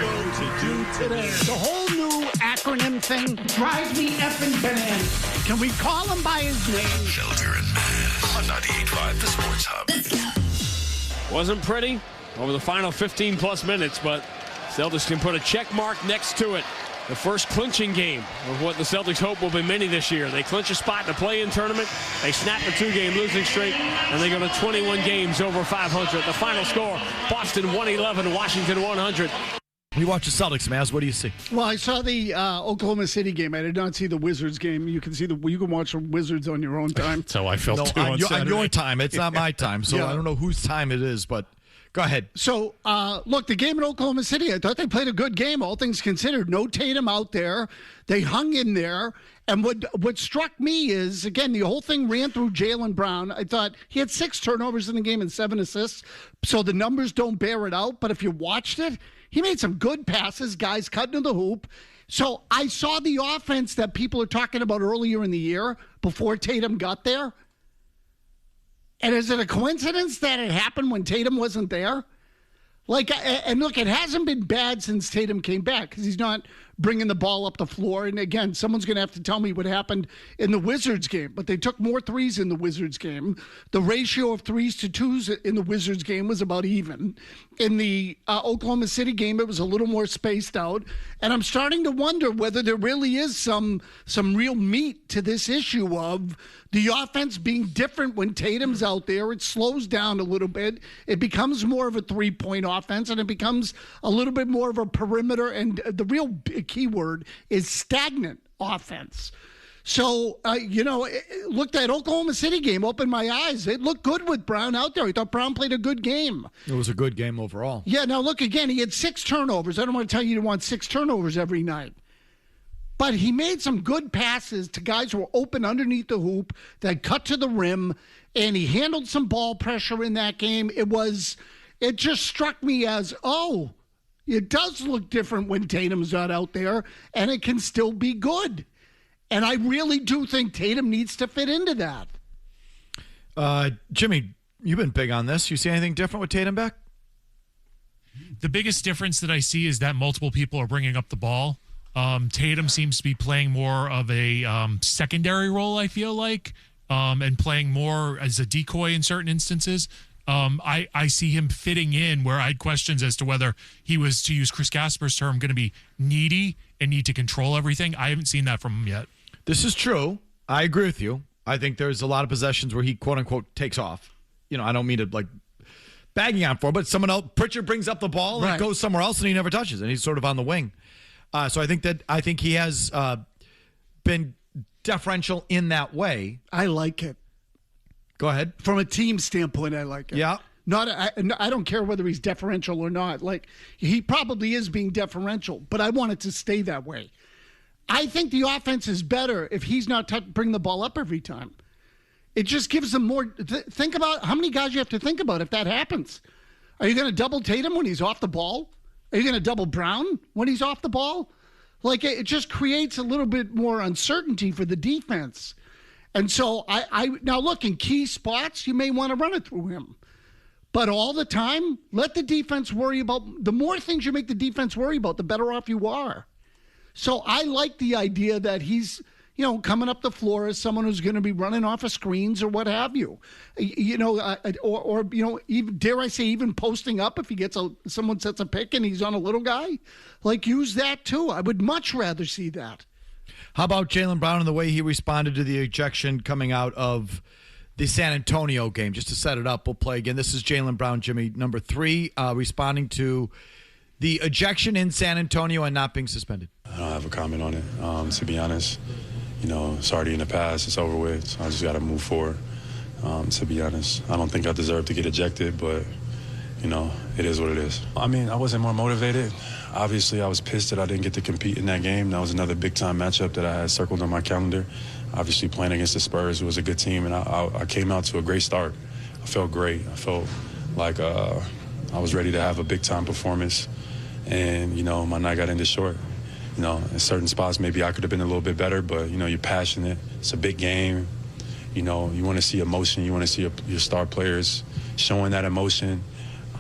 to do today. The whole new acronym thing drives me effing bananas. Can we call him by his name? Felger and Mazz on 98.5 The Sports Hub. Wasn't pretty over the final 15-plus minutes, but Celtics can put a check mark next to it. The first clinching game of what the Celtics hope will be many this year. They clinch a spot in the play-in tournament. They snap a 2-game losing streak, and they go to 21 games over 500. The final score, Boston 111, Washington 100. You watch the Celtics, Mazz. What do you see? Well, I saw the Oklahoma City game. I did not see the Wizards game. You can watch the Wizards on your own time. That's how I felt too on on your time. It's not my time, so I don't know whose time it is, but go ahead. So, look, the game in Oklahoma City, I thought they played a good game, all things considered. No Tatum out there. They hung in there. And what struck me is, again, the whole thing ran through Jaylen Brown. I thought he had 6 turnovers in the game and 7 assists, so the numbers don't bear it out. But if you watched it, he made some good passes, guys cutting to the hoop. So I saw the offense that people are talking about earlier in the year before Tatum got there. And is it a coincidence that it happened when Tatum wasn't there? And look, it hasn't been bad since Tatum came back because he's not bringing the ball up the floor. And again, someone's going to have to tell me what happened in the Wizards game. But they took more threes in the Wizards game. The ratio of 3s to 2s in the Wizards game was about even. In the Oklahoma City game, it was a little more spaced out. And I'm starting to wonder whether there really is some real meat to this issue of the offense being different when Tatum's out there. It slows down a little bit. It becomes more of a three-point offense, and it becomes a little bit more of a perimeter. And the real key word is stagnant offense. So, look, that Oklahoma City game opened my eyes. It looked good with Brown out there. I thought Brown played a good game. It was a good game overall. Yeah, now look, again, he had 6 turnovers. I don't want to tell you want 6 turnovers every night. But he made some good passes to guys who were open underneath the hoop that cut to the rim, and he handled some ball pressure in that game. It just struck me as, it does look different when Tatum's not out there, and it can still be good. And I really do think Tatum needs to fit into that. Jimmy, you've been big on this. You see anything different with Tatum back? The biggest difference that I see is that multiple people are bringing up the ball. Tatum seems to be playing more of a secondary role, I feel like, and playing more as a decoy in certain instances. I see him fitting in where I had questions as to whether he was, to use Chris Gasper's term, going to be needy and need to control everything. I haven't seen that from him yet. This is true. I agree with you. I think there's a lot of possessions where he, quote-unquote, takes off. I don't mean to, bagging on for it, but someone else, Pritchard brings up the ball and it goes somewhere else and he never touches it. And he's sort of on the wing. So I think he has been deferential in that way. I like it. Go ahead. From a team standpoint, I like it. Yeah. I don't care whether he's deferential or not. He probably is being deferential, but I want it to stay that way. I think the offense is better if he's not bring the ball up every time. It just gives them more. Think about how many guys you have to think about if that happens. Are you going to double Tatum when he's off the ball? Are you going to double Brown when he's off the ball? It just creates a little bit more uncertainty for the defense. And so I now look, in key spots, you may want to run it through him. But all the time, let the defense worry about, the more things you make the defense worry about, the better off you are. So I like the idea that he's, coming up the floor as someone who's going to be running off of screens or what have you. Even, dare I say, even posting up if he gets someone sets a pick and he's on a little guy. Use that too. I would much rather see that. How about Jaylen Brown and the way he responded to the ejection coming out of the San Antonio game? Just to set it up, we'll play again. This is Jaylen Brown, Jimmy, number 3, responding to the ejection in San Antonio and not being suspended. I don't have a comment on it, to be honest. It's already in the past. It's over with, so I just got to move forward, to be honest. I don't think I deserve to get ejected, but, it is what it is. I wasn't more motivated. Obviously, I was pissed that I didn't get to compete in that game. That was another big-time matchup that I had circled on my calendar. Obviously, playing against the Spurs, who was a good team, and I came out to a great start. I felt great. I felt like I was ready to have a big-time performance. And, my night got ended short. In certain spots, maybe I could have been a little bit better, but, you're passionate. It's a big game. You want to see emotion. You want to see your star players showing that emotion.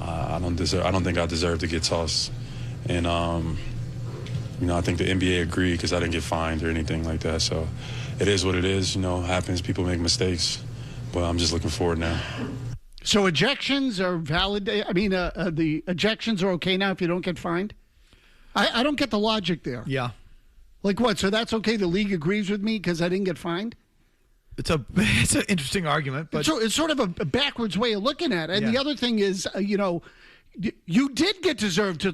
I don't think I deserve to get tossed And, I think the NBA agreed because I didn't get fined or anything like that. So it is what it is. Happens. People make mistakes. But I'm just looking forward now. So ejections are valid. I mean, the ejections are okay now if you don't get fined? I don't get the logic there. Yeah. Like what? So that's okay? The league agrees with me because I didn't get fined? It's an interesting argument, but it's sort of a backwards way of looking at it. And the other thing is, you did get deserved to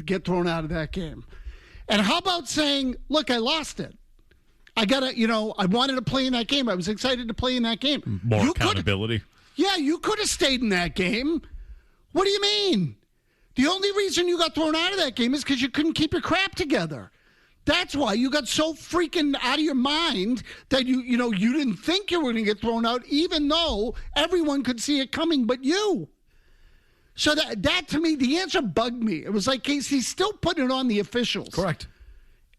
get thrown out of that game. And how about saying, look, I lost it. I wanted to play in that game. I was excited to play in that game. More accountability. Yeah, you could have stayed in that game. What do you mean? The only reason you got thrown out of that game is because you couldn't keep your crap together. That's why you got so freaking out of your mind that you didn't think you were going to get thrown out, even though everyone could see it coming but you. So that to me, the answer bugged me. It was like he's still putting it on the officials. Correct.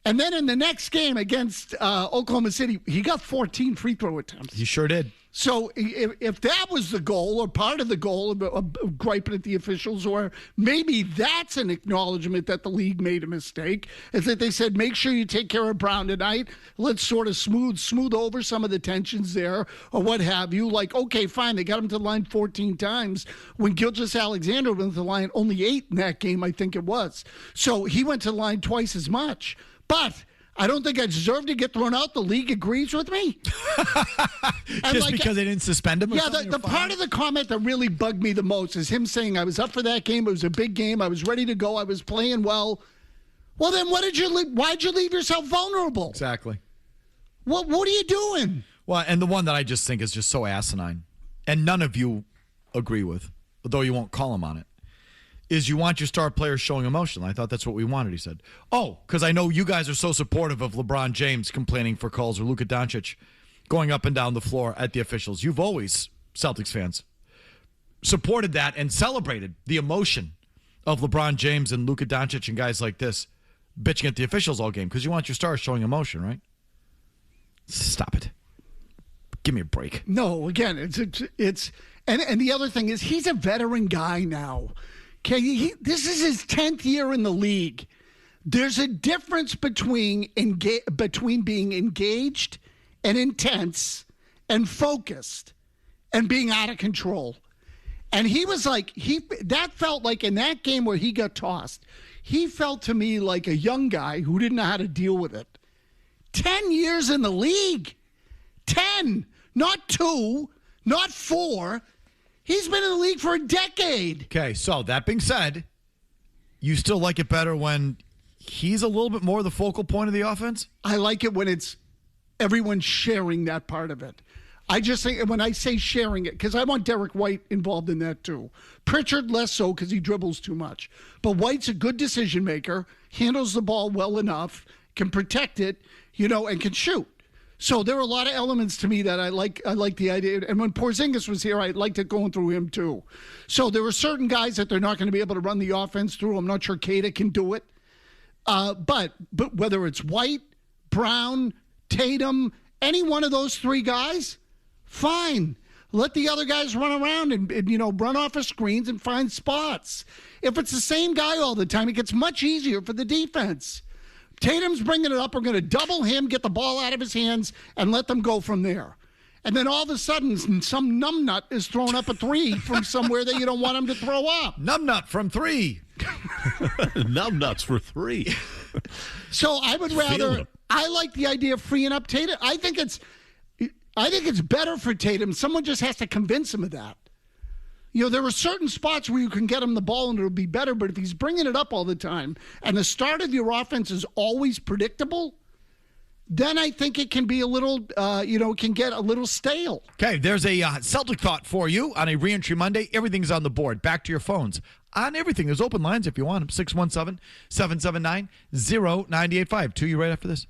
And then in the next game against Oklahoma City, he got 14 free throw attempts. He sure did. So if that was the goal or part of the goal of griping at the officials, or maybe that's an acknowledgement that the league made a mistake, is that they said, make sure you take care of Brown tonight. Let's sort of smooth over some of the tensions there or what have you. Like, okay, fine, they got him to the line 14 times. When Gilgeous-Alexander went to the line only 8 in that game, I think it was. So he went to the line twice as much. But I don't think I deserve to get thrown out. The league agrees with me. Just because they didn't suspend him? Yeah, the part of the comment that really bugged me the most is him saying, I was up for that game. It was a big game. I was ready to go. I was playing well. Well, then why'd you leave yourself vulnerable? Exactly. What are you doing? Well, and the one that I just think is just so asinine, and none of you agree with, though you won't call him on it, is you want your star players showing emotion. I thought that's what we wanted, he said. Oh, because I know you guys are so supportive of LeBron James complaining for calls or Luka Doncic going up and down the floor at the officials. You've always, Celtics fans, supported that and celebrated the emotion of LeBron James and Luka Doncic and guys like this bitching at the officials all game because you want your stars showing emotion, right? Stop it. Give me a break. No, again, it's and the other thing is he's a veteran guy now. Okay, this is his 10th year in the league. There's a difference between being engaged and intense and focused and being out of control. And he was like, that felt like in that game where he got tossed, he felt to me like a young guy who didn't know how to deal with it. 10 years in the league. 10, not 2, not 4. He's been in the league for a decade. Okay, so that being said, you still like it better when he's a little bit more the focal point of the offense? I like it when it's everyone sharing that part of it. I just think when I say sharing it, because I want Derek White involved in that too. Pritchard less so because he dribbles too much. But White's a good decision maker, handles the ball well enough, can protect it, and can shoot. So there are a lot of elements to me that I like. I like the idea. And when Porzingis was here, I liked it going through him too. So there were certain guys that they're not going to be able to run the offense through. I'm not sure Kata can do it. But whether it's White, Brown, Tatum, any one of those 3 guys, fine. Let the other guys run around and run off of screens and find spots. If it's the same guy all the time, it gets much easier for the defense. Tatum's bringing it up. We're going to double him, get the ball out of his hands, and let them go from there. And then all of a sudden, some numbnut is throwing up a 3 from somewhere that you don't want him to throw up. Numbnut from 3. Numbnuts for 3. So I would rather. I like the idea of freeing up Tatum. I think it's better for Tatum. Someone just has to convince him of that. There are certain spots where you can get him the ball and it'll be better, but if he's bringing it up all the time and the start of your offense is always predictable, then I think it can be a little, can get a little stale. Okay, there's a Celtic thought for you on a Reentry Monday. Everything's on the board. Back to your phones. On everything. There's open lines if you want them. 617-779-0985. To you right after this.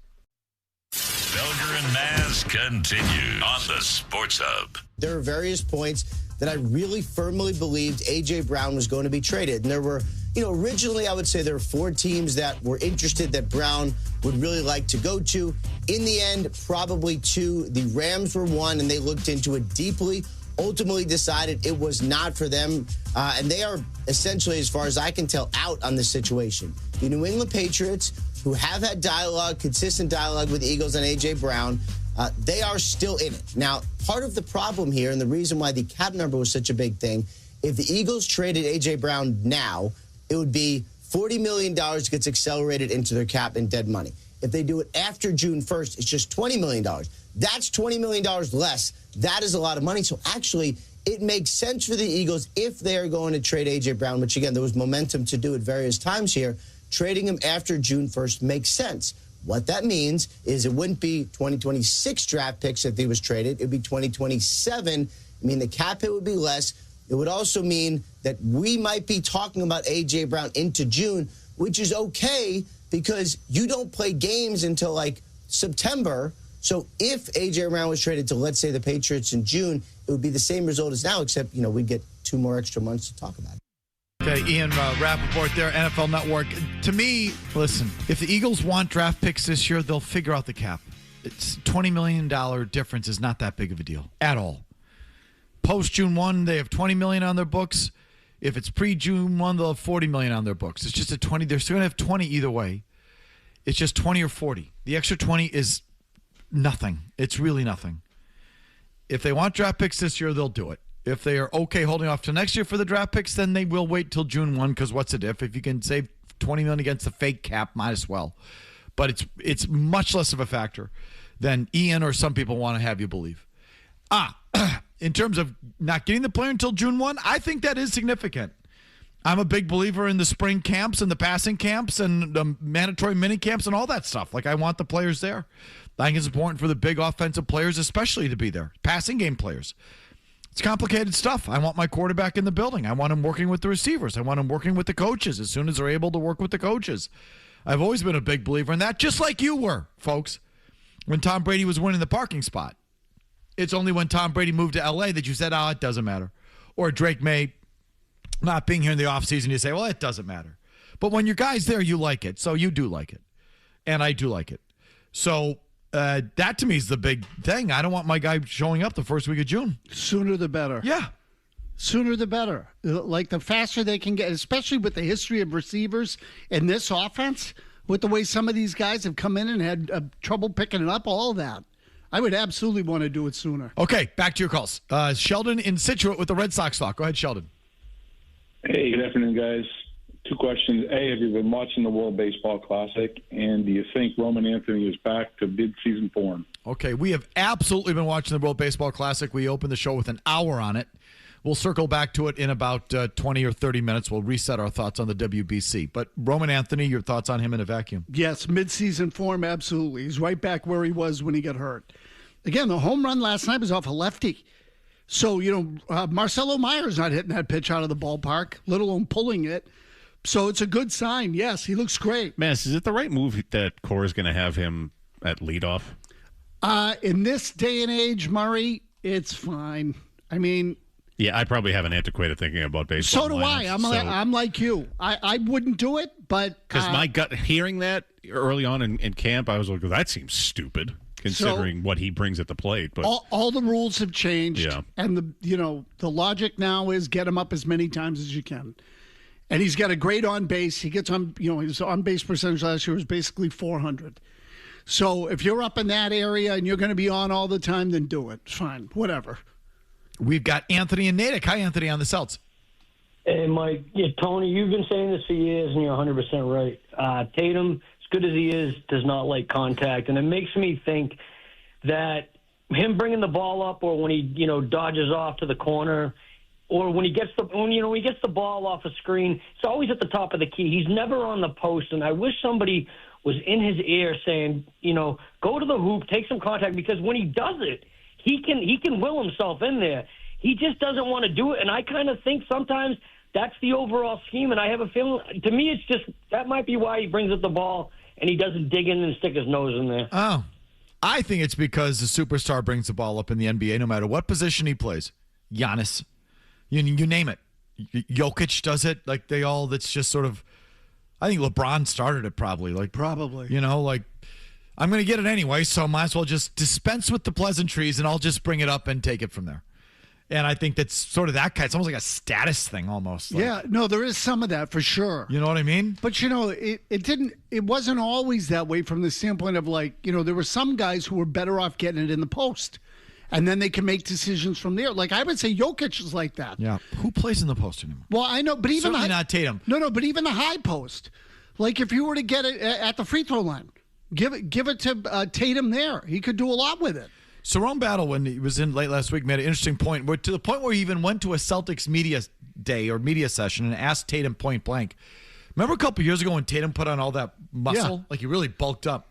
Felger and Mazz continue on the Sports Hub. There are various points that I really firmly believed A.J. Brown was going to be traded. And there were, originally I would say there were 4 teams that were interested that Brown would really like to go to. In the end, probably 2. The Rams were one, and they looked into it deeply. ultimately decided it was not for them. And they are essentially, as far as I can tell, out on this situation. The New England Patriots, who have had dialogue, consistent dialogue with the Eagles and A.J. Brown, they are still in it. Now, part of the problem here and the reason why the cap number was such a big thing, if the Eagles traded A.J. Brown now, it would be $40 million gets accelerated into their cap in dead money. If they do it after June 1st, it's just $20 million. That's $20 million less. That is a lot of money. So actually, it makes sense for the Eagles if they are going to trade A.J. Brown, which, again, there was momentum to do at various times here. Trading him after June 1st makes sense. What that means is it wouldn't be 2026 draft picks if he was traded. It would be 2027. I mean, the cap hit would be less. It would also mean that we might be talking about A.J. Brown into June, which is okay because you don't play games until, like, September. So if A.J. Brown was traded to, let's say, the Patriots in June, it would be the same result as now, except, we'd get 2 more extra months to talk about it. Okay, Ian Rappaport there, NFL Network. To me, listen, if the Eagles want draft picks this year, they'll figure out the cap. It's $20 million difference is not that big of a deal at all. Post-June 1, they have $20 million on their books. If it's pre-June 1, they'll have $40 million on their books. It's just a 20. They're still going to have 20 either way. It's just 20 or 40. The extra 20 is nothing. It's really nothing. If they want draft picks this year, they'll do it. If they are okay holding off to next year for the draft picks, then they will wait till June 1 because what's the diff? If you can save $20 million against the fake cap, might as well. But it's much less of a factor than Ian or some people want to have you believe. In terms of not getting the player until June 1, I think that is significant. I'm a big believer in the spring camps and the passing camps and the mandatory mini camps and all that stuff. Like, I want the players there. I think it's important for the big offensive players especially to be there, passing game players. It's complicated stuff. I want my quarterback in the building. I want him working with the receivers. I want him working with the coaches as soon as they're able to work with the coaches. I've always been a big believer in that, just like you were, folks, when Tom Brady was winning the parking spot. It's only when Tom Brady moved to L.A. that you said, it doesn't matter. Or Drake May not being here in the offseason, you say, well, it doesn't matter. But when your guy's there, you like it. So you do like it. And I do like it. So that to me is the big thing. I don't want my guy showing up the first week of June. Sooner the better. Yeah. Sooner the better. Like, the faster they can get, especially with the history of receivers in this offense, with the way some of these guys have come in and had trouble picking it up, all that. I would absolutely want to do it sooner. Okay, back to your calls. Sheldon in Situate with the Red Sox talk. Go ahead, Sheldon. Hey, good afternoon, guys. 2 questions. A, have you been watching the World Baseball Classic? And do you think Roman Anthony is back to mid-season form? Okay, we have absolutely been watching the World Baseball Classic. We opened the show with an hour on it. We'll circle back to it in about 20 or 30 minutes. We'll reset our thoughts on the WBC. But Roman Anthony, your thoughts on him in a vacuum? Yes, mid-season form, absolutely. He's right back where he was when he got hurt. Again, the home run last night was off a lefty. So, Marcelo Meyer's not hitting that pitch out of the ballpark, let alone pulling it. So it's a good sign. Yes, he looks great. Mazz, is it the right move that Cora's going to have him at leadoff? In this day and age, Murray, it's fine. I mean... Yeah, I probably have an antiquated thinking about baseball. So do I. I'm like you. I wouldn't do it, but... Because my gut, hearing that early on in camp, I was like, that seems stupid, considering what he brings at the plate. But all the rules have changed, yeah. And the logic now is get him up as many times as you can. And he's got a great on base. He gets on, his on base percentage last year was basically 400. So if you're up in that area and you're going to be on all the time, then do it. Fine, whatever. We've got Anthony and Natick. Hi, Anthony, on the Celts. Hey, Mike. Yeah, Tony, you've been saying this for years, and you're 100% right. Tatum, as good as he is, does not like contact. And it makes me think that him bringing the ball up or when he, dodges off to the corner or when he gets the ball off a screen, it's always at the top of the key. He's never on the post, and I wish somebody was in his ear saying, go to the hoop, take some contact, because when he does it, he can will himself in there. He just doesn't want to do it, and I kind of think sometimes that's the overall scheme, and I have a feeling, to me, it's just that might be why he brings up the ball and he doesn't dig in and stick his nose in there. Oh, I think it's because the superstar brings the ball up in the NBA no matter what position he plays. Giannis, you name it. Jokic does it. Like, that's just sort of, I think LeBron started it probably. Probably. I'm going to get it anyway, so might as well just dispense with the pleasantries, and I'll just bring it up and take it from there. And I think that's sort of that kind. It's almost like a status thing almost. Yeah, no, there is some of that for sure. You know what I mean? But, it wasn't always that way from the standpoint of there were some guys who were better off getting it in the post. And then they can make decisions from there. Like I would say Jokic is like that. Yeah. Who plays in the post anymore? Well, I know, but even certainly not Tatum. No, but even the high post. Like if you were to get it at the free throw line, give it to Tatum there. He could do a lot with it. Cerrone Battle, when he was in late last week, made an interesting point, to the point where he even went to a Celtics media day or media session and asked Tatum point blank. Remember a couple years ago when Tatum put on all that muscle? Yeah. Like he really bulked up.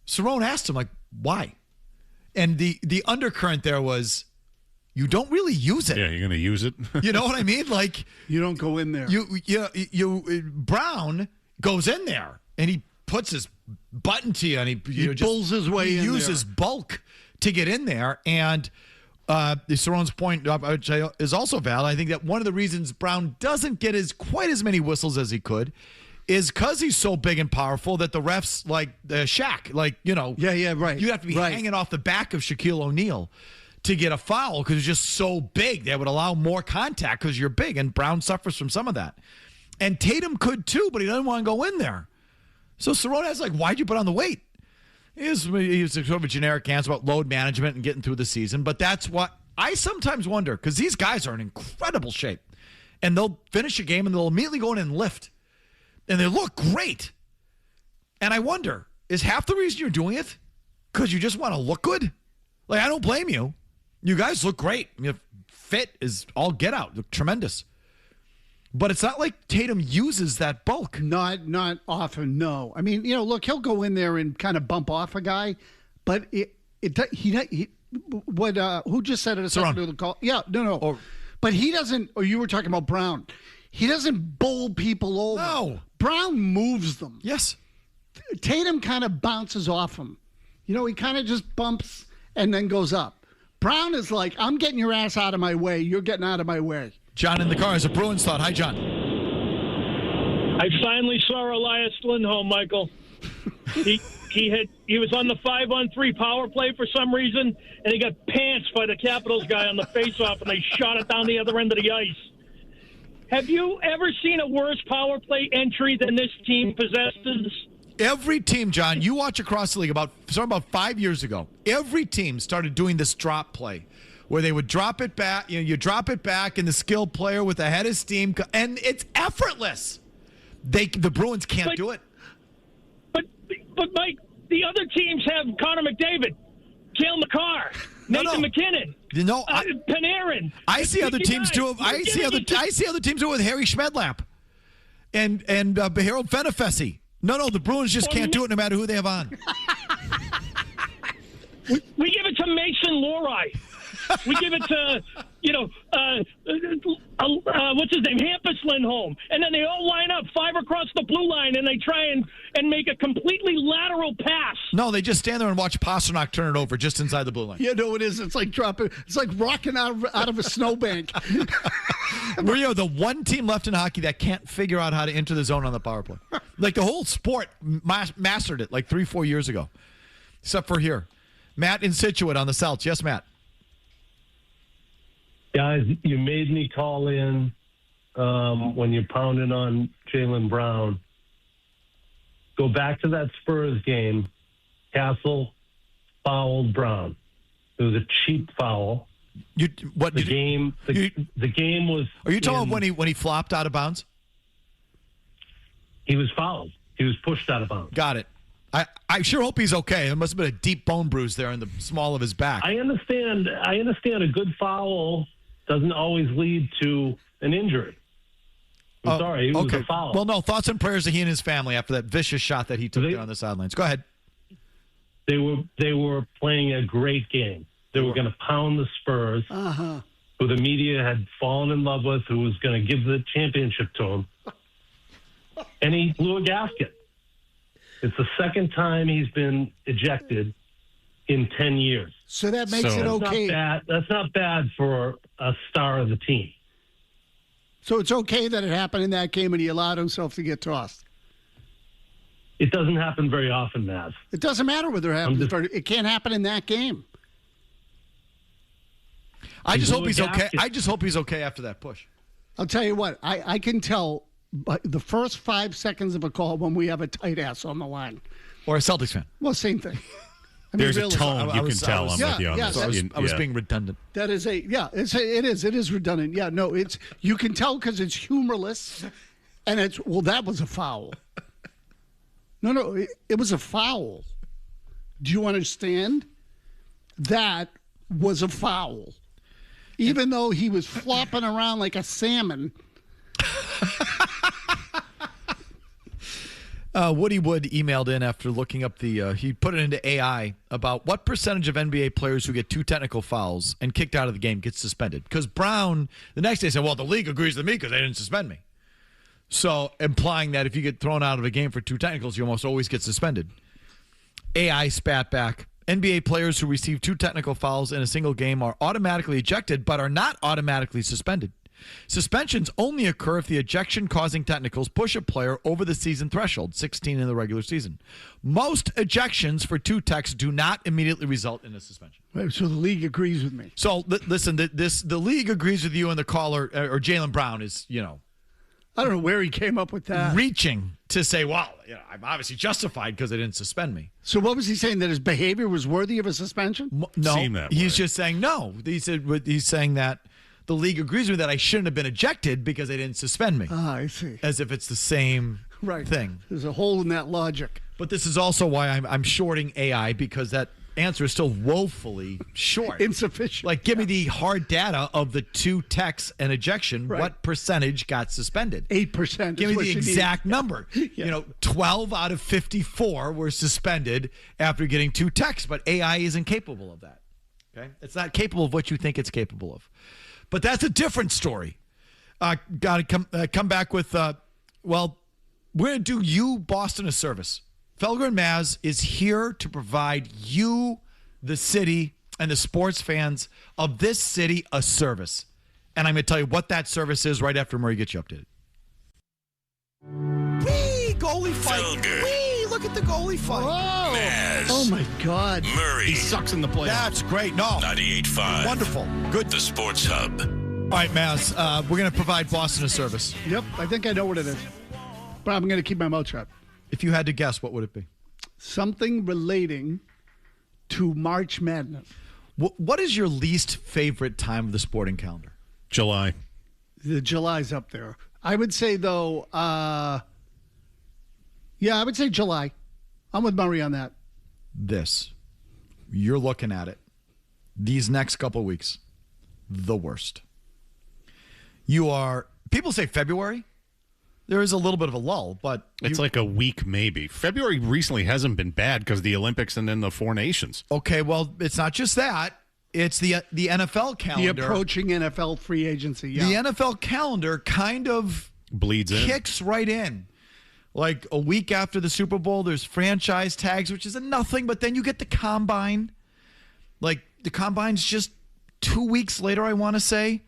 Cerrone asked him, like, why? And the undercurrent there was, you don't really use it. Yeah, you're going to use it. You know what I mean? Like you don't go in there. Brown goes in there and he puts his button to you and he pulls his way in. He uses bulk to get in there. And Cerrone's point is also valid. I think that one of the reasons Brown doesn't get quite as many whistles as he could is because he's so big and powerful that the refs, like Shaq, Yeah, right. You have to be hanging off the back of Shaquille O'Neal to get a foul because he's just so big. They would allow more contact because you're big, and Brown suffers from some of that. And Tatum could too, but he doesn't want to go in there. So Cerrone is like, why'd you put on the weight? He's sort of a generic answer about load management and getting through the season, but that's what I sometimes wonder, because these guys are in incredible shape, and they'll finish a game and they'll immediately go in and lift. And they look great. And I wonder, is half the reason you're doing it because you just want to look good? Like, I don't blame you. You guys look great. Fit is all get out. Look tremendous. But it's not like Tatum uses that bulk. Not often, no. I mean, look, he'll go in there and kind of bump off a guy. But who just said it a second ago? The call? Yeah, no. But he doesn't, or you were talking about Brown. He doesn't bowl people over. No. Brown moves them. Yes. Tatum kind of bounces off him. He kind of just bumps and then goes up. Brown is like, I'm getting your ass out of my way. You're getting out of my way. John in the car is a Bruins thought. Hi, John. I finally saw Elias Lindholm, Michael. He was on the 5-on-3 power play for some reason, and he got pantsed by the Capitals guy on the faceoff, and they shot it down the other end of the ice. Have you ever seen a worse power play entry than this team possesses? Every team, John, you watch across the league about 5 years ago, every team started doing this drop play where they would drop it back. You drop it back, and the skilled player with a head of steam, and it's effortless. The Bruins can't do it. But Mike, the other teams have Connor McDavid, Cale Makar, Nathan McKinnon. Panarin. I see other teams do it. I see other teams do it with Harry Schmedlap and Harold Fenefesi. No, the Bruins just can't do it no matter who they have on. We give it to Mason Lohrei. We give it to, what's his name, Hampus Lindholm. And then they all line up 5 across the blue line, and they try and make a completely lateral pass. No, they just stand there and watch Pasternak turn it over just inside the blue line. Yeah, no, it is. It's like rocking out of a snowbank. We're the one team left in hockey that can't figure out how to enter the zone on the power play. Like the whole sport mastered it like 3-4 years ago, except for here. Matt in Scituate on the Celts. Yes, Matt. Guys, you made me call in when you're pounding on Jaylen Brown. Go back to that Spurs game. Castle fouled Brown. It was a cheap foul. The game was. Are you talking when he flopped out of bounds? He was fouled. He was pushed out of bounds. Got it. I sure hope he's okay. There must have been a deep bone bruise there in the small of his back. I understand a good foul doesn't always lead to an injury. I'm sorry, it was a foul. Well, no, thoughts and prayers to he and his family after that vicious shot that he took there on the sidelines. Go ahead. They were playing a great game. They were going to pound the Spurs, who the media had fallen in love with, who was going to give the championship to him. And he blew a gasket. It's the second time he's been ejected in 10 years. So that makes it okay. That's not bad for a star of the team. So it's okay that it happened in that game and he allowed himself to get tossed. It doesn't happen very often, Mazz. It doesn't matter whether it happens. It can't happen in that game. I just hope he's okay. I just hope he's okay after that push. I'll tell you what, I can tell by the first 5 seconds of a call when we have a tight ass on the line. Or a Celtics fan. Well, same thing. There's a tone you can tell. I'm with you on this. I was being redundant. That is it is redundant. Yeah, no, you can tell because it's humorless, and that was a foul. No, it was a foul. Do you understand? That was a foul. Even though he was flopping around like a salmon. Woody Wood emailed in after looking up he put it into AI about what percentage of NBA players who get 2 technical fouls and kicked out of the game gets suspended. Because Brown, the next day, said, well, the league agrees with me because they didn't suspend me. So implying that if you get thrown out of a game for 2 technicals, you almost always get suspended. AI spat back. NBA players who receive 2 technical fouls in a single game are automatically ejected but are not automatically suspended. Suspensions only occur if the ejection-causing technicals push a player over the season threshold, 16 in the regular season. Most ejections for 2 techs do not immediately result in a suspension. Right, so the league agrees with me. So listen, the league agrees with you, and the caller or Jaylen Brown is, I don't know where he came up with that. Reaching to say, well, I'm obviously justified because they didn't suspend me. So what was he saying, that his behavior was worthy of a suspension? No, he's just saying no. He's saying that the league agrees with that I shouldn't have been ejected because they didn't suspend me. Ah, I see. As if it's the same thing. There's a hole in that logic. But this is also why I'm shorting AI, because that answer is still woefully short. Insufficient. Like, give me the hard data of the 2 techs and ejection. Right. What percentage got suspended? 8%. Give me the exact number. 12 out of 54 were suspended after getting 2 techs, but AI isn't capable of that. Okay? It's not capable of what you think it's capable of. But that's a different story. Got to come back with, we're going to do you, Boston, a service. Felger and Mazz is here to provide you, the city, and the sports fans of this city a service. And I'm going to tell you what that service is right after Murray gets you updated. Whee! Goalie fight. Felger. Whee! Look at the goalie fight. Oh, Mazz. oh my God. Murray. He sucks in the playoffs. That's great. No. 98.5. Wonderful. Good. The Sports Hub. All right, Mazz, we're going to provide Boston a service. Yep, I think I know what it is. But I'm going to keep my mouth shut. If you had to guess, what would it be? Something relating to March Madness. What is your least favorite time of the sporting calendar? July. The July's up there. I would say, though, I would say July. I'm with Murray on that. You're looking at it. These next couple weeks, the worst. People say February. There is a little bit of a lull, but it's like a week maybe. February recently hasn't been bad because of the Olympics and then the 4 nations. Okay, well, it's not just that. It's the NFL calendar. The approaching NFL free agency, yeah. The NFL calendar kind of bleeds in. Kicks right in. Like a week after the Super Bowl, there's franchise tags, which is a nothing, but then you get the combine. Like the combine's just 2 weeks later, I want to say.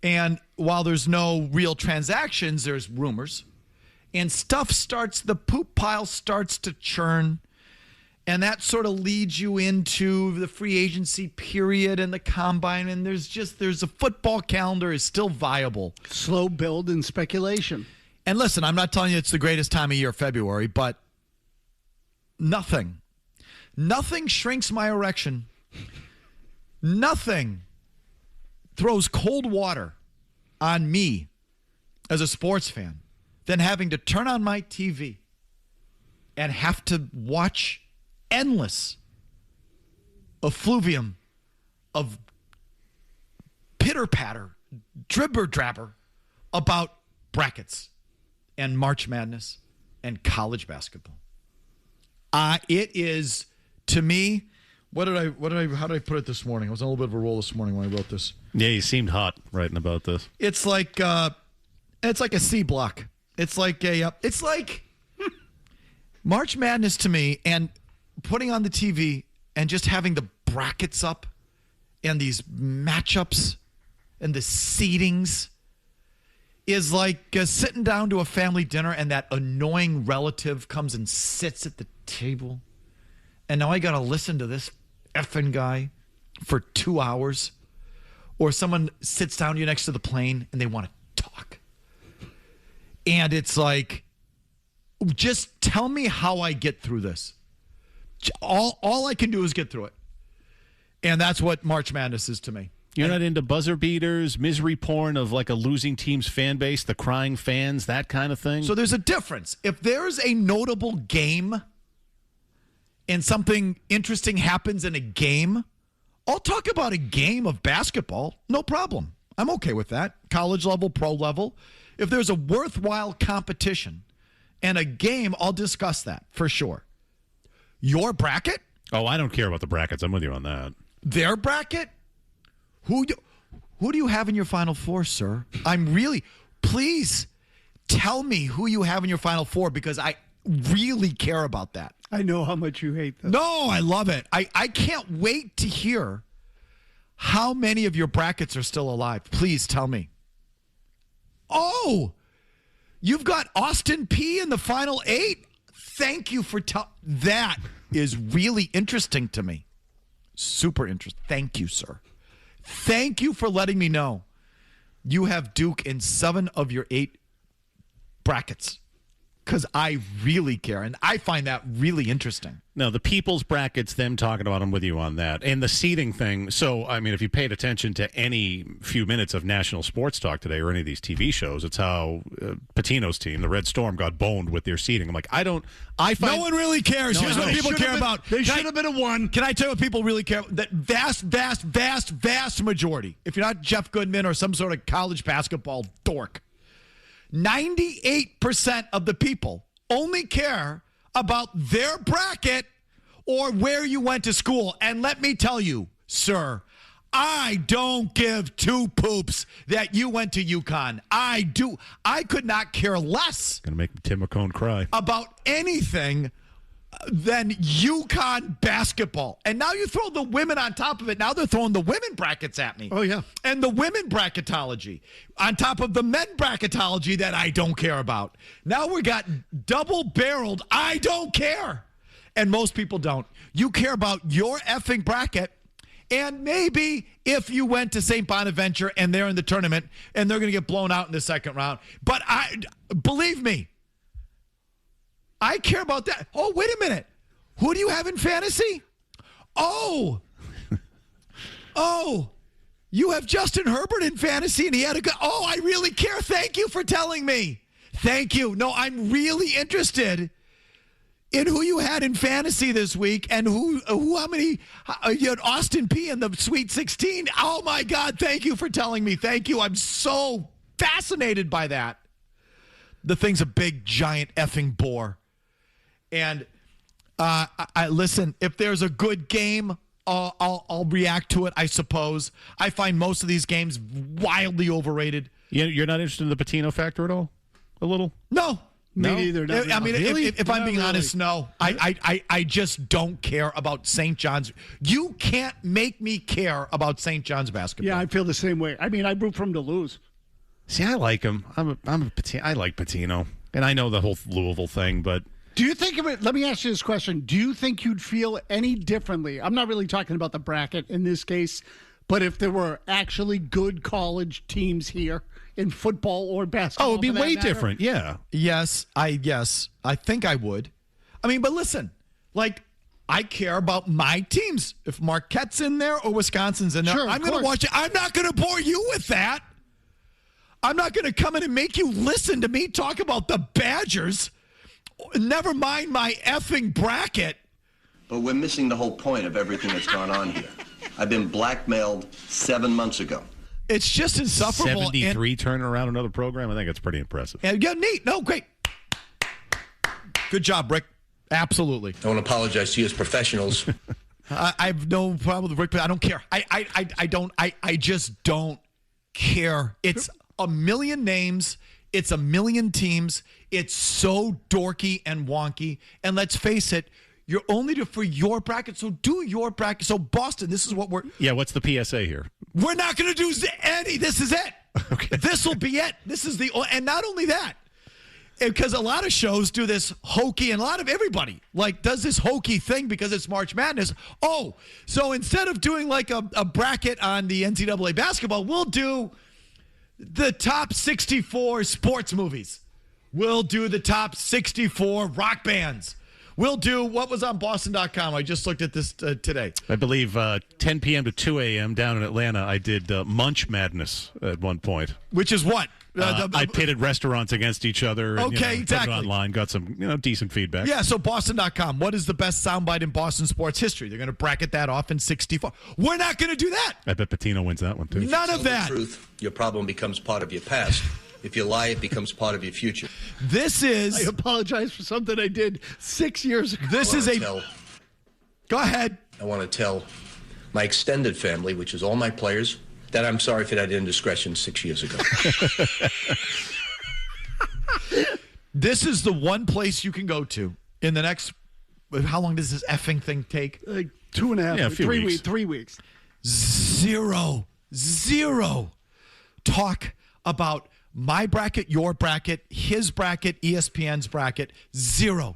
And while there's no real transactions, there's rumors. And the poop pile starts to churn. And that sort of leads you into the free agency period and the combine. And there's a football calendar is still viable. Slow build and speculation. And listen, I'm not telling you it's the greatest time of year, February, but nothing shrinks my erection. Nothing throws cold water on me as a sports fan than having to turn on my TV and have to watch endless effluvium of pitter-patter, dribber-drabber about brackets and March Madness and college basketball. It is, to me, how did I put it this morning? I was on a little bit of a roll this morning when I wrote this. Yeah, you seemed hot writing about this. It's like a C block. It's like March Madness to me, and putting on the TV and just having the brackets up and these matchups and the seedings is like sitting down to a family dinner and that annoying relative comes and sits at the table. And now I got to listen to this effing guy for 2 hours. or someone sits down you next to the plane and they want to talk. And it's like, just tell me how I get through this. All I can do is get through it. And that's what March Madness is to me. You're not into buzzer beaters, misery porn of like a losing team's fan base, the crying fans, that kind of thing? So there's a difference. If there's a notable game and something interesting happens in a game, I'll talk about a game of basketball. No problem. I'm okay with that. College level, pro level. If there's a worthwhile competition and a game, I'll discuss that for sure. Your bracket? Oh, I don't care about the brackets. I'm with you on that. Their bracket? Who do you have in your Final Four, sir? Please tell me who you have in your Final Four, because I really care about that. I know how much you hate this. No, I love it. I can't wait to hear how many of your brackets are still alive. Please tell me. Oh, you've got Austin P in the Final 8? Thank you for that is really interesting to me. Super interesting. Thank you, sir. Thank you for letting me know you have Duke in 7 of your 8 brackets, because I really care, and I find that really interesting. No, the people's brackets, them talking about them with you on that. And the seeding thing. So, I mean, if you paid attention to any few minutes of national sports talk today or any of these TV shows, it's how Patino's team, the Red Storm, got boned with their seeding. I'm like, I find no one really cares. Here's what people care about. They should have been a 1. Can I tell you what people really care about? That vast majority, if you're not Jeff Goodman or some sort of college basketball dork, 98% of the people only care about their bracket or where you went to school. And let me tell you, sir, I don't give 2 poops that you went to UConn. I do. I could not care less. Gonna make Tim McCone cry about anything than UConn basketball. And now you throw the women on top of it. Now they're throwing the women brackets at me. Oh, yeah. And the women bracketology on top of the men bracketology that I don't care about. Now we got double-barreled, I don't care. And most people don't. You care about your effing bracket, and maybe if you went to St. Bonaventure and they're in the tournament and they're going to get blown out in the second round. But believe me, I care about that. Oh, wait a minute. Who do you have in fantasy? Oh, you have Justin Herbert in fantasy, and he had a good. Oh, I really care. Thank you for telling me. Thank you. No, I'm really interested in who you had in fantasy this week, and how many you had Austin P in the Sweet 16. Oh my God! Thank you for telling me. Thank you. I'm so fascinated by that. The thing's a big, giant effing bore. And I listen. If there's a good game, I'll react to it. I suppose. I find most of these games wildly overrated. You're not interested in the Patino factor at all? A little? No. Me neither. No, I mean, really? if I'm being honest, no. I just don't care about St. John's. You can't make me care about St. John's basketball. Yeah, I feel the same way. I mean, I root for him to lose. See, I like him. I like Patino, and I know the whole Louisville thing, but. Do you think of it? Let me ask you this question. Do you think you'd feel any differently? I'm not really talking about the bracket in this case, but if there were actually good college teams here in football or basketball. Oh, it'd be way different. Yeah. Yes. I think I would. I mean, but listen, like, I care about my teams. If Marquette's in there or Wisconsin's in there, sure, I'm going to watch it. I'm not going to bore you with that. I'm not going to come in and make you listen to me talk about the Badgers. Never mind my effing bracket. But we're missing the whole point of everything that's gone on here. I've been blackmailed 7 months ago. It's just insufferable. 73 turning around another program. I think it's pretty impressive. Yeah, neat. No, great. Good job, Rick. Absolutely. I want to apologize to you as professionals. I have no problem with Rick, but I don't care. I just don't care. It's a million names. It's a million teams. It's so dorky and wonky. And let's face it, you're only for your bracket. So do your bracket. So Boston, this is what we're. Yeah, what's the PSA here? We're not going to do any. This is it. Okay. This will be it. This is and not only that, Because a lot of shows do this hokey, and a lot of everybody does this hokey thing because it's March Madness. Oh, so instead of doing like a bracket on the NCAA basketball, we'll do the top 64 sports movies. We'll do the top 64 rock bands. We'll do what was on Boston.com. I just looked at this today. I believe 10 p.m. to 2 a.m. down in Atlanta, I did Munch Madness at one point. Which is what? I pitted restaurants against each other. And, exactly. Put it online, got some decent feedback. Yeah, so Boston.com. What is the best soundbite in Boston sports history? They're going to bracket that off in 64. We're not going to do that. I bet Pitino wins that one, too. None of that. The truth, your problem becomes part of your past. If you lie, it becomes part of your future. This is... I apologize for something I did 6 years ago. Go ahead. I want to tell my extended family, which is all my players, that I'm sorry for that indiscretion 6 years ago. This is the one place you can go to in the next... How long does this effing thing take? Like 2.5 weeks. 3 weeks. 3 weeks. Zero talk about my bracket, your bracket, his bracket, ESPN's bracket. Zero.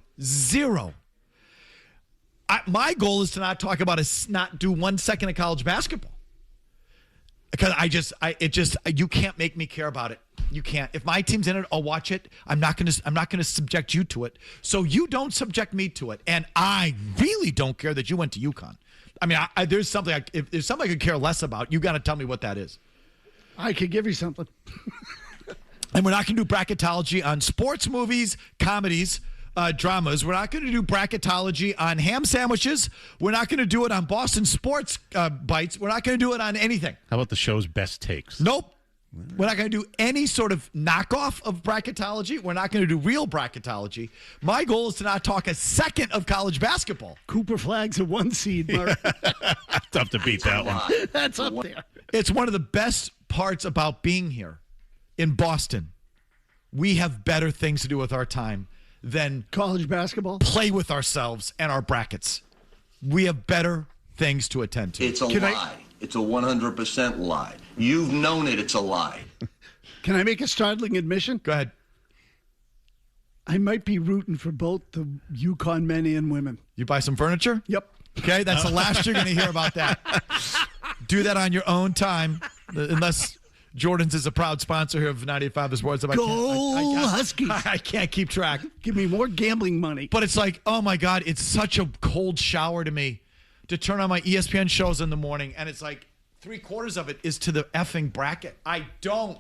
My goal is to not talk about not do 1 second of college basketball. Because you can't make me care about it. You can't. If my team's in it, I'll watch it. I'm not gonna subject you to it. So you don't subject me to it. And I really don't care that you went to UConn. I mean, there's something if there's something I could care less about, you got to tell me what that is. I could give you something. And we're not going to do bracketology on sports movies, comedies, dramas. We're not going to do bracketology on ham sandwiches. We're not going to do it on Boston sports bites. We're not going to do it on anything. How about the show's best takes? Nope. We're not going to do any sort of knockoff of bracketology. We're not going to do real bracketology. My goal is to not talk a second of college basketball. Cooper Flag's a 1 seed, Mark. Tough to beat that one. That's up there. It's one of the best parts about being here in Boston. We have better things to do with our time than college basketball, play with ourselves and our brackets. We have better things to attend to. It's a lie. It's a 100% lie. You've known it. It's a lie. Can I make a startling admission? Go ahead. I might be rooting for both the UConn men and women. You buy some furniture? Yep. Okay, that's the last you're going to hear about that. Do that on your own time, unless Jordan's is a proud sponsor here of 95 The Sports. Go Huskies. I can't keep track. Give me more gambling money. But it's like, oh my God, it's such a cold shower to me to turn on my ESPN shows in the morning, and it's like 3/4 of it is to the effing bracket. I don't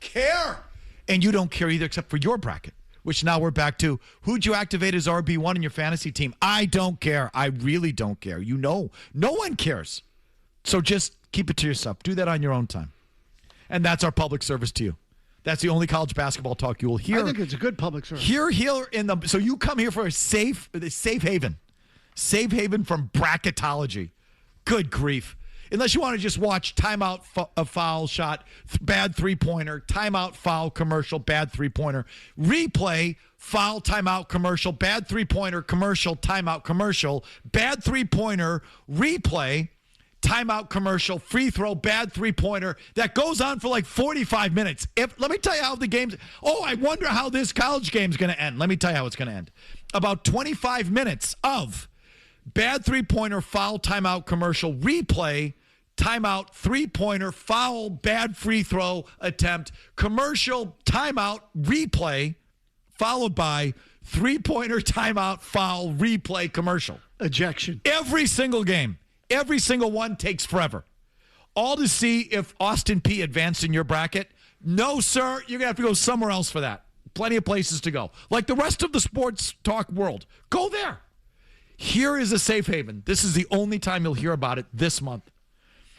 care. And you don't care either, except for your bracket, which now we're back to who'd you activate as RB1 in your fantasy team? I don't care. I really don't care. You know, no one cares. So just keep it to yourself. Do that on your own time. And that's our public service to you. That's the only college basketball talk you will hear. I think it's a good public service. Here so you come here for a safe haven. Safe haven from bracketology. Good grief. Unless you want to just watch timeout, a foul shot, bad three-pointer, timeout, foul, commercial, bad three-pointer, replay, foul, timeout, commercial, bad three-pointer, commercial, timeout, commercial, bad three-pointer, replay, timeout, commercial, free throw, bad three-pointer. That goes on for like 45 minutes. Let me tell you how the game's... Oh, I wonder how this college game's going to end. Let me tell you how it's going to end. About 25 minutes of... bad three-pointer, foul, timeout, commercial, replay, timeout, three-pointer, foul, bad free throw attempt, commercial, timeout, replay, followed by three-pointer, timeout, foul, replay, commercial. Ejection. Every single game. Every single one takes forever. All to see if Austin P advanced in your bracket. No, sir. You're going to have to go somewhere else for that. Plenty of places to go. Like the rest of the sports talk world. Go there. Here is a safe haven. This is the only time you'll hear about it this month.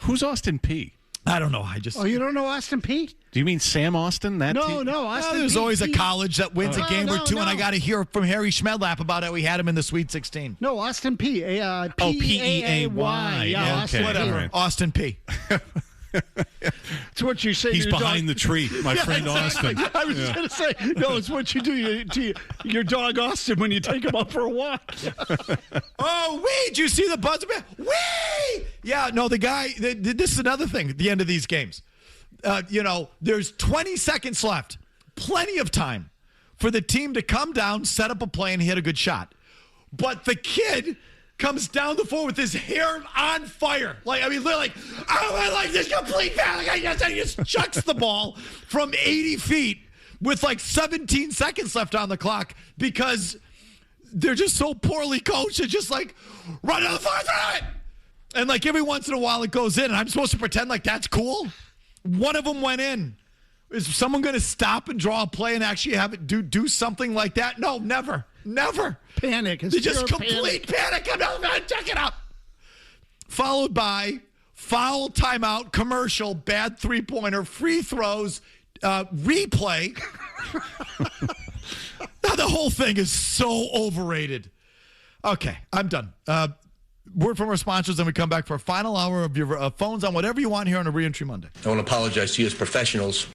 Who's Austin P? I don't know. Oh, you don't know Austin P? Do you mean Sam Austin? No, Austin there's P? always a college that wins a game or two, and I got to hear from Harry Schmedlap about how he had him in the Sweet 16. No, Austin P. P-E-A-Y. Yeah, okay. Whatever. Right. Austin P. It's what you say. He's to your behind dog. the tree, my friend exactly. Austin. I was just going to say, no, it's what you do to your dog Austin when you take him out for a walk. Oh, wait, did you see the buzzer? Wee! Yeah, no, the guy, this is another thing at the end of these games. There's 20 seconds left. Plenty of time for the team to come down, set up a play, and hit a good shot. But the kid comes down the floor with his hair on fire. Literally, I like this complete panic. I just chucks the ball from 80 feet with 17 seconds left on the clock because they're just so poorly coached. It's just run to the floor, throw it. And every once in a while it goes in, and I'm supposed to pretend that's cool. One of them went in. Is someone going to stop and draw a play and actually have it do something like that? No, never. Panic. It's just complete panic. Check it up. Followed by foul, timeout, commercial, bad three-pointer, free throws, replay. Now the whole thing is so overrated. Okay, I'm done. Word from our sponsors, and we come back for a final hour of your phones on whatever you want here on a Reentry Monday. I want to apologize to you as professionals